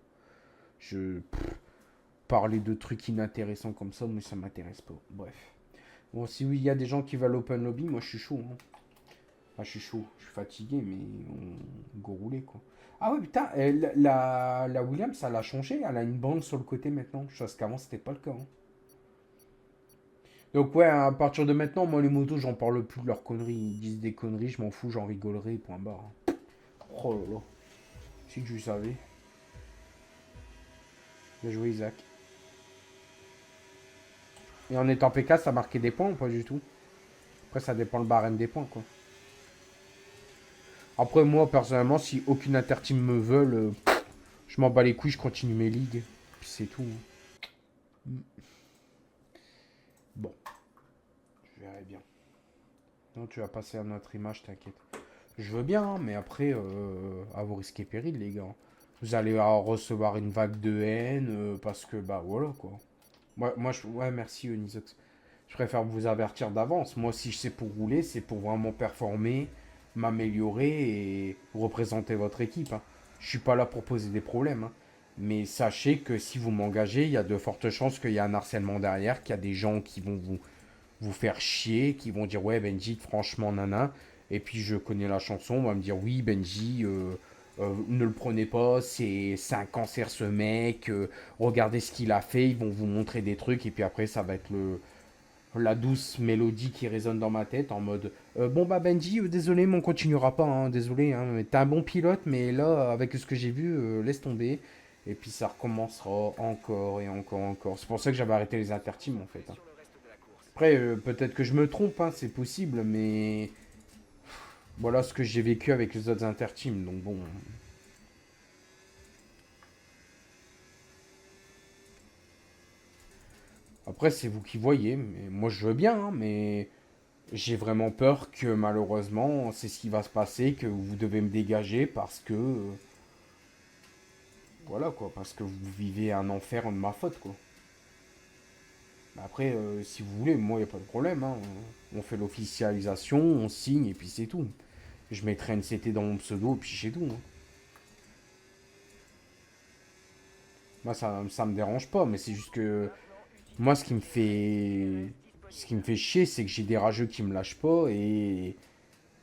Parler de trucs inintéressants comme ça, mais ça m'intéresse pas. Bref. Bon, si oui, il y a des gens qui veulent open lobby, moi, je suis chaud. Hein. Enfin, je suis chaud. Je suis fatigué, mais on go rouler, quoi. Ah ouais, putain, la Williams, elle a changé. Elle a une bande sur le côté maintenant. Chose qu'avant, c'était pas le cas. Hein. Donc ouais, à partir de maintenant, moi, les motos, j'en parle plus de leurs conneries. Ils disent des conneries, je m'en fous, j'en rigolerai, point barre. Oh là là. Si tu savais. Bien joué, Isaac. Et en étant PK, ça marquait des points ou pas du tout? Après, ça dépend le barème des points, quoi. Après, moi, personnellement, si aucune interteam me veut, je m'en bats les couilles, je continue mes ligues. Puis c'est tout. Hein. Bon. Je verrai bien. Non, tu vas passer à notre image, t'inquiète. Je veux bien, hein, mais après, à vos risques et périls, les gars. Vous allez recevoir une vague de haine, parce que, bah, voilà, quoi. Ouais, merci, Onizox. Je préfère vous avertir d'avance. Moi, si je sais pour rouler, c'est pour vraiment performer, m'améliorer et représenter votre équipe. Hein. Je suis pas là pour poser des problèmes. Hein. Mais sachez que si vous m'engagez, il y a de fortes chances qu'il y a un harcèlement derrière, qu'il y a des gens qui vont vous faire chier, qui vont dire « Ouais, Benji, franchement, nana. » Et puis, je connais la chanson, on va me dire « Oui, Benji, Ne le prenez pas, c'est un cancer ce mec, regardez ce qu'il a fait, ils vont vous montrer des trucs, et puis après ça va être la douce mélodie qui résonne dans ma tête en mode bon bah Benji, désolé mais on continuera pas, hein, désolé, hein, mais t'es un bon pilote mais là avec ce que j'ai vu, laisse tomber. Et puis ça recommencera encore et encore encore. C'est pour ça que j'avais arrêté les interteams en fait, hein. Après peut-être que je me trompe, hein, c'est possible, mais voilà ce que j'ai vécu avec les autres interteams, donc bon. Après c'est vous qui voyez, mais moi je veux bien, hein, mais j'ai vraiment peur que malheureusement, c'est ce qui va se passer, que vous devez me dégager parce que... voilà quoi, parce que vous vivez un enfer de ma faute quoi. Mais après, si vous voulez, moi, il n'y a pas de problème, hein. On fait l'officialisation, on signe et puis c'est tout. Je mettrai NCT dans mon pseudo et puis c'est tout, hein. Moi, ça me dérange pas, mais c'est juste que... moi, ce qui me fait... ce qui me fait chier, c'est que j'ai des rageux qui me lâchent pas et...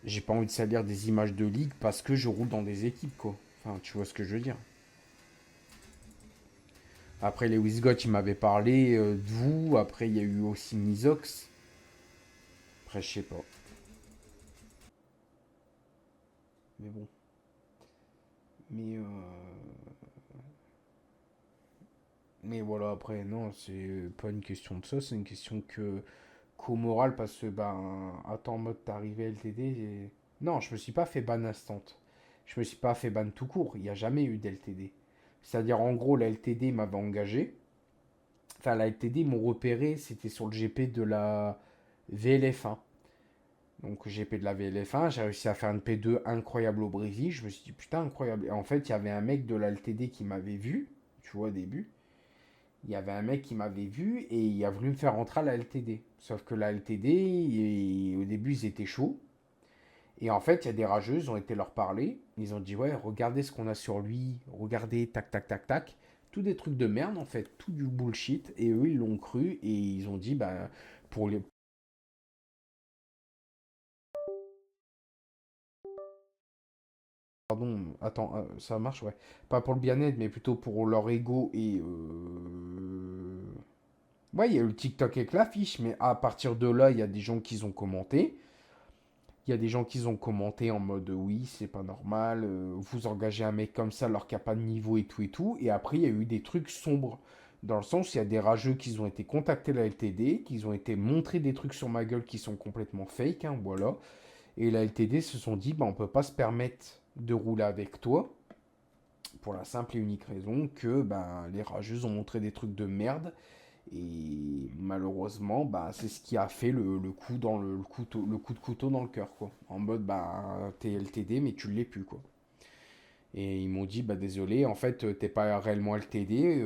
j'ai pas envie de salir des images de ligue parce que je roule dans des équipes, quoi. Enfin, tu vois ce que je veux dire. Après, les Wisgot, ils m'avaient parlé de vous. Après, il y a eu aussi Mizox. Après, je sais pas. Mais bon. Mais, mais voilà, après, non, c'est pas une question de ça. C'est une question que... qu'au moral, parce que, ben... attends, en mode, t'es arrivé LTD et... non, je me suis pas fait ban instant. Je me suis pas fait ban tout court. Il n'y a jamais eu d'LTD. C'est-à-dire, en gros, la LTD m'avait engagé. Enfin, la LTD m'ont repéré, c'était sur le GP de la VLF1. Donc, GP de la VLF1, j'ai réussi à faire une P2 incroyable au Brésil. Je me suis dit, putain, incroyable. Et en fait, il y avait un mec de la LTD qui m'avait vu, tu vois, au début. Il y avait un mec qui m'avait vu et il a voulu me faire rentrer à la LTD. Sauf que la LTD, au début, ils étaient chauds. Et en fait, il y a des rageux, ils ont été leur parler. Ils ont dit, ouais, regardez ce qu'on a sur lui. Regardez, tac, tac, tac, tac. Tout des trucs de merde, en fait. Tout du bullshit. Et eux, ils l'ont cru. Et ils ont dit, bah, pour les... pardon, attends, ça marche, ouais. Pas pour le bien-être, mais plutôt pour leur ego et... ouais, il y a eu le TikTok avec l'affiche, mais à partir de là, il y a des gens qui ont commenté. Il y a des gens qui ont commenté en mode oui, c'est pas normal, vous engagez un mec comme ça alors qu'il n'y a pas de niveau et tout et tout. Et après, il y a eu des trucs sombres. Dans le sens, il y a des rageux qui ont été contactés la LTD, qui ont été montrés des trucs sur ma gueule qui sont complètement fake, hein, voilà. Et la LTD se sont dit, bah, on peut pas se permettre de rouler avec toi. Pour la simple et unique raison que ben, les rageux ont montré des trucs de merde. Et malheureusement, bah, c'est ce qui a fait le coup dans le coup de couteau dans le cœur, quoi. En mode, bah, t'es LTD, mais tu l'es plus, quoi. Et ils m'ont dit, bah désolé, en fait, t'es pas réellement LTD,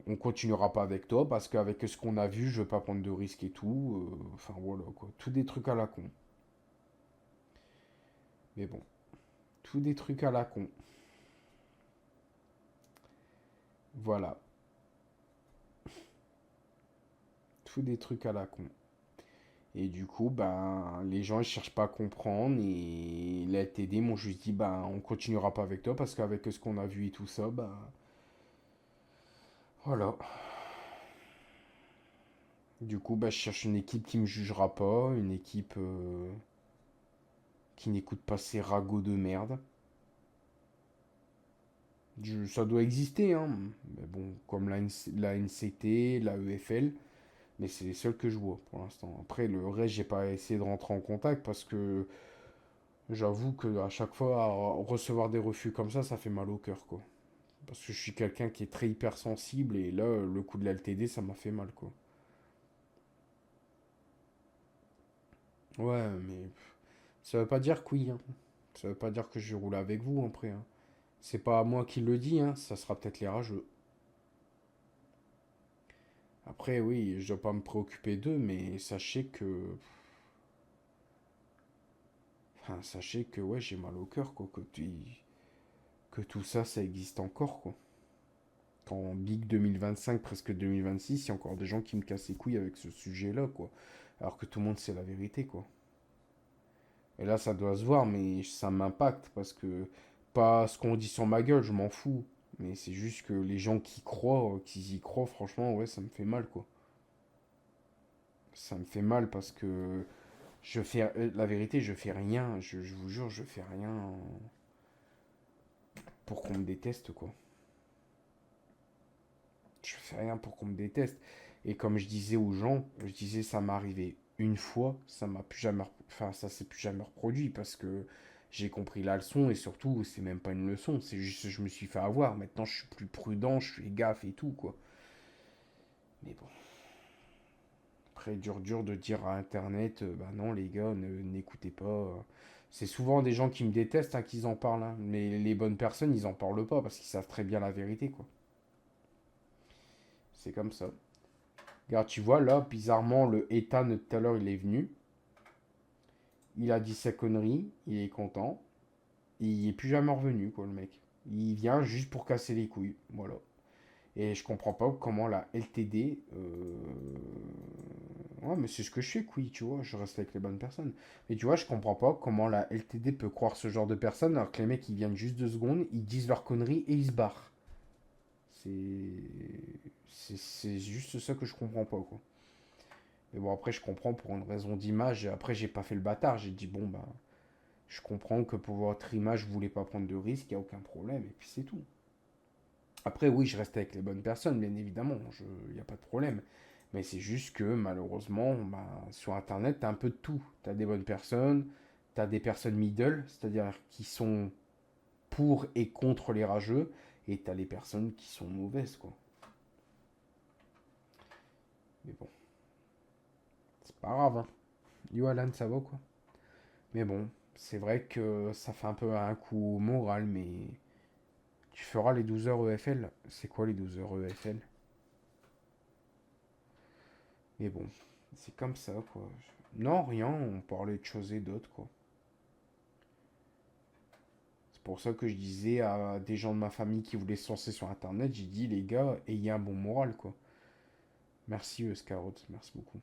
on continuera pas avec toi, parce qu'avec ce qu'on a vu, je veux pas prendre de risques et tout. Enfin voilà, quoi. Tout des trucs à la con. Mais bon, tout des trucs à la con. Voilà, tout des trucs à la con. Et du coup, ben, les gens ils cherchent pas à comprendre et la LTD m'ont juste dit, ben, on continuera pas avec toi parce qu'avec ce qu'on a vu et tout ça, ben, voilà. Du coup, ben, je cherche une équipe qui me jugera pas, une équipe qui n'écoute pas ces ragots de merde. Ça doit exister, hein. Mais bon, comme la NCT, la EFL, mais c'est les seuls que je vois pour l'instant. Après, le reste, j'ai pas essayé de rentrer en contact parce que j'avoue que à chaque fois, à recevoir des refus comme ça fait mal au cœur, quoi. Parce que je suis quelqu'un qui est très hypersensible et là, le coup de la LTD, ça m'a fait mal, quoi. Ouais, mais ça veut pas dire que oui, hein. Ça veut pas dire que je roule avec vous après, hein. C'est pas moi qui le dis, hein. Ça sera peut-être les rageux. Après, oui, je dois pas me préoccuper d'eux, mais sachez que... enfin, sachez que, ouais, j'ai mal au cœur, quoi. Que tout ça, ça existe encore, quoi. Qu'en Big 2025, presque 2026, il y a encore des gens qui me cassent les couilles avec ce sujet-là, quoi. Alors que tout le monde sait la vérité, quoi. Et là, ça doit se voir, mais ça m'impacte parce que pas ce qu'on dit sur ma gueule, je m'en fous. Mais c'est juste que les gens qui croient, qui y croient, franchement, ouais, ça me fait mal, quoi. Ça me fait mal parce que la vérité, je fais rien. Je vous jure, je fais rien pour qu'on me déteste, quoi. Je fais rien pour qu'on me déteste. Et comme je disais aux gens, je disais ça m'est arrivé une fois, ça m'a plus jamais, enfin ça s'est plus jamais reproduit parce que j'ai compris la leçon et surtout c'est même pas une leçon, c'est juste que je me suis fait avoir. Maintenant je suis plus prudent, je fais gaffe et tout quoi. Mais bon, après dur de dire à Internet, bah non les gars, n'écoutez pas. C'est souvent des gens qui me détestent hein, qui en parlent, hein. Mais les bonnes personnes ils en parlent pas parce qu'ils savent très bien la vérité quoi. C'est comme ça. Regarde, tu vois, là, bizarrement, le Ethan, tout à l'heure, il est venu. Il a dit sa connerie. Il est content. Et il est plus jamais revenu, quoi, le mec. Il vient juste pour casser les couilles. Voilà. Et je comprends pas comment la LTD... Ouais, mais c'est ce que je fais, oui, tu vois. Je reste avec les bonnes personnes. Mais tu vois, je comprends pas comment la LTD peut croire ce genre de personnes alors que les mecs, ils viennent juste 2 secondes, ils disent leur connerie et ils se barrent. C'est juste ça que je comprends pas, quoi. Mais bon, après, je comprends pour une raison d'image. Après, j'ai pas fait le bâtard. J'ai dit, bon, bah, je comprends que pour votre image, vous voulez pas prendre de risque, il n'y a aucun problème. Et puis, c'est tout. Après, oui, je reste avec les bonnes personnes, bien évidemment. Il n'y a pas de problème. Mais c'est juste que, malheureusement, bah, sur Internet, t'as un peu de tout. T'as des bonnes personnes, t'as des personnes middle, c'est-à-dire qui sont pour et contre les rageux, et t'as les personnes qui sont mauvaises, quoi. Mais bon, c'est pas grave, hein. Yo, Alan, ça va, quoi. Mais bon, c'est vrai que ça fait un peu un coup moral, mais tu feras les 12 heures EFL. C'est quoi les 12 heures EFL? Mais bon, c'est comme ça, quoi. Non, rien, on parlait de choses et d'autres, quoi. C'est pour ça que je disais à des gens de ma famille qui voulaient se lancer sur Internet, j'ai dit, les gars, ayez un bon moral, quoi. Merci, Scarot, merci beaucoup.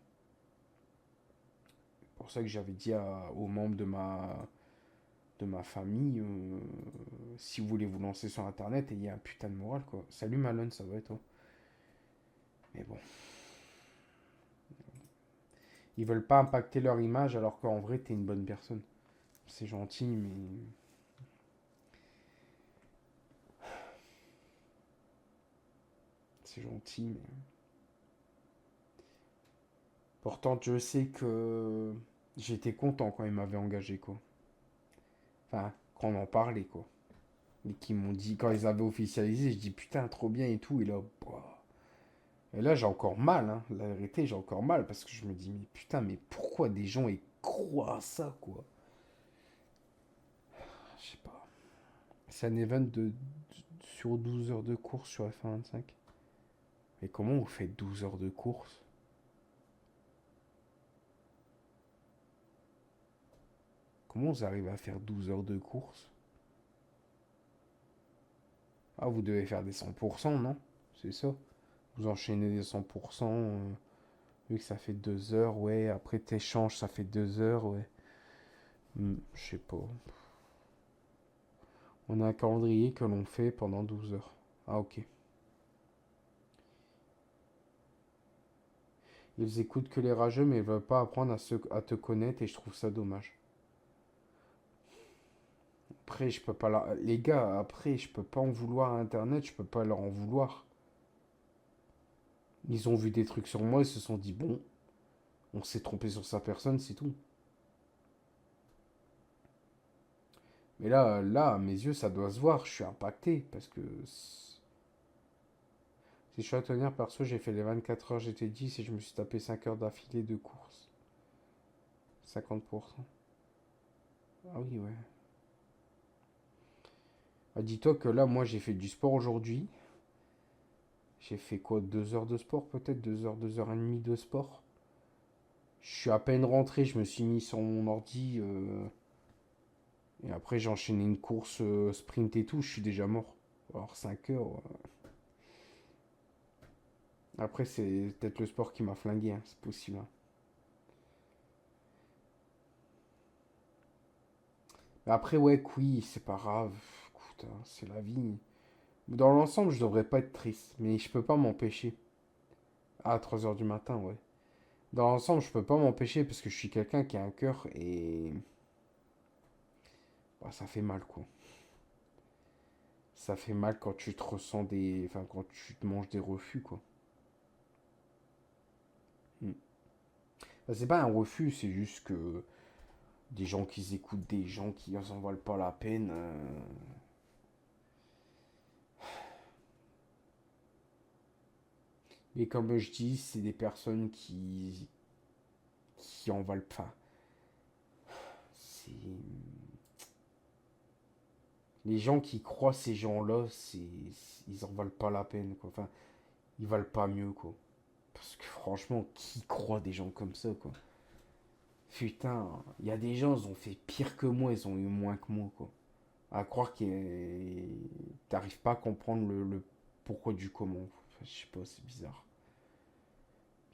C'est pour ça que j'avais dit aux membres de ma famille, si vous voulez vous lancer sur Internet, ayez un putain de moral, quoi. Salut Malone, ça va et toi? Mais bon. Ils veulent pas impacter leur image alors qu'en vrai, t'es une bonne personne. C'est gentil, mais... C'est gentil, mais... Pourtant, je sais que... J'étais content quand ils m'avaient engagé, quoi. Enfin, quand on en parlait, quoi. Et qu'ils m'ont dit, quand ils avaient officialisé, je dis putain, trop bien et tout. Et là, bah... Et là, j'ai encore mal, hein. La vérité, j'ai encore mal parce que je me dis, mais putain, mais pourquoi des gens y croient à ça, quoi? Je sais pas. C'est un event sur 12 heures de course sur F1 25. Mais comment vous faites 12 heures de course? Comment vous arrivez à faire 12 heures de course? Ah, vous devez faire des 100%, non? C'est ça? Vous enchaînez des 100%, vu que ça fait 2 heures, ouais. Après, t'échanges, ça fait 2 heures, ouais. Je sais pas. On a un calendrier que l'on fait pendant 12 heures. Ah, ok. Ils écoutent que les rageux, mais ils veulent pas apprendre à te connaître et je trouve ça dommage. Après, je peux pas les gars, après, je peux pas en vouloir à Internet, je peux pas leur en vouloir. Ils ont vu des trucs sur moi, ils se sont dit, bon, on s'est trompé sur sa personne, c'est tout. Mais là, à mes yeux, ça doit se voir, je suis impacté, parce que... Si je suis à tenir, perso, j'ai fait les 24 heures GT10 et je me suis tapé 5 heures d'affilée de course. 50%. Ah oui, ouais. Ah, dis-toi que là, moi, j'ai fait du sport aujourd'hui. J'ai fait quoi? 2 heures de sport peut-être? 2 heures, 2 heures et demie de sport. Je suis à peine rentré, je me suis mis sur mon ordi. Et après, j'ai enchaîné une course sprint et tout, je suis déjà mort. Alors 5 heures. Après, c'est peut-être le sport qui m'a flingué, hein, c'est possible, hein. Mais après, ouais, oui, c'est pas grave. écoute, hein, c'est la vie. Dans l'ensemble, je devrais pas être triste, mais je peux pas m'empêcher. À 3 heures du matin, ouais. Dans l'ensemble, je peux pas m'empêcher parce que je suis quelqu'un qui a un cœur et bah, ça fait mal, quoi. Ça fait mal quand tu te ressens des... Enfin, quand tu te manges des refus, quoi. Hmm. Bah, c'est pas un refus, c'est juste que des gens qui écoutent des gens qui en valent pas la peine. Mais comme je dis, c'est des personnes qui en valent pas. C'est... Les gens qui croient ces gens-là, ils en valent pas la peine, quoi. Enfin, ils valent pas mieux, quoi. Parce que franchement, qui croit des gens comme ça, quoi? Putain, il y a des gens, ils ont fait pire que moi, ils ont eu moins que moi, quoi. À croire que t'arrives pas à comprendre le pourquoi du comment. Enfin, je sais pas, c'est bizarre.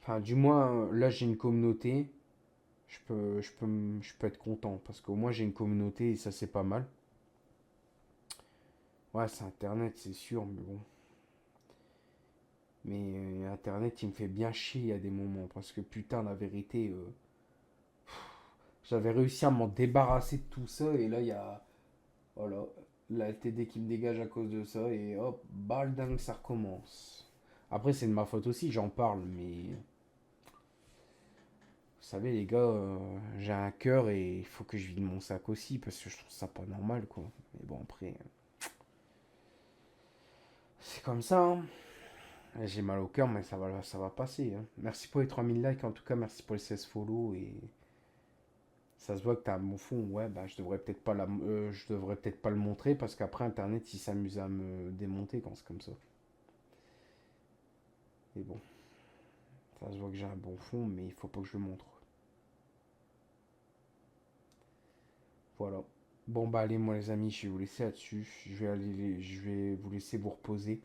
Enfin, du moins, là, j'ai une communauté. Je peux être content. Parce qu'au moins, j'ai une communauté et ça, c'est pas mal. Ouais, c'est Internet, c'est sûr, mais bon. Mais Internet, il me fait bien chier à des moments. Parce que putain, la vérité, j'avais réussi à m'en débarrasser de tout ça. Et là, il y a. Voilà. La LTD qui me dégage à cause de ça. Et hop, balle dingue, ça recommence. Après, c'est de ma faute aussi, j'en parle. Mais. Vous savez, les gars, j'ai un cœur et il faut que je vide mon sac aussi. Parce que je trouve ça pas normal, quoi. Mais bon, après. C'est comme ça, hein. J'ai mal au cœur, mais ça va passer, hein. Merci pour les 3000 likes, en tout cas, merci pour les 16 follow. Et ça se voit que t'as un bon fond. Ouais, bah, je devrais peut-être pas le montrer parce qu'après, Internet, il s'amuse à me démonter quand c'est comme ça. Mais bon, ça se voit que j'ai un bon fond, mais il faut pas que je le montre. Voilà. Bon, bah, allez, moi, les amis, je vais vous laisser là-dessus. Je vais vous laisser vous reposer.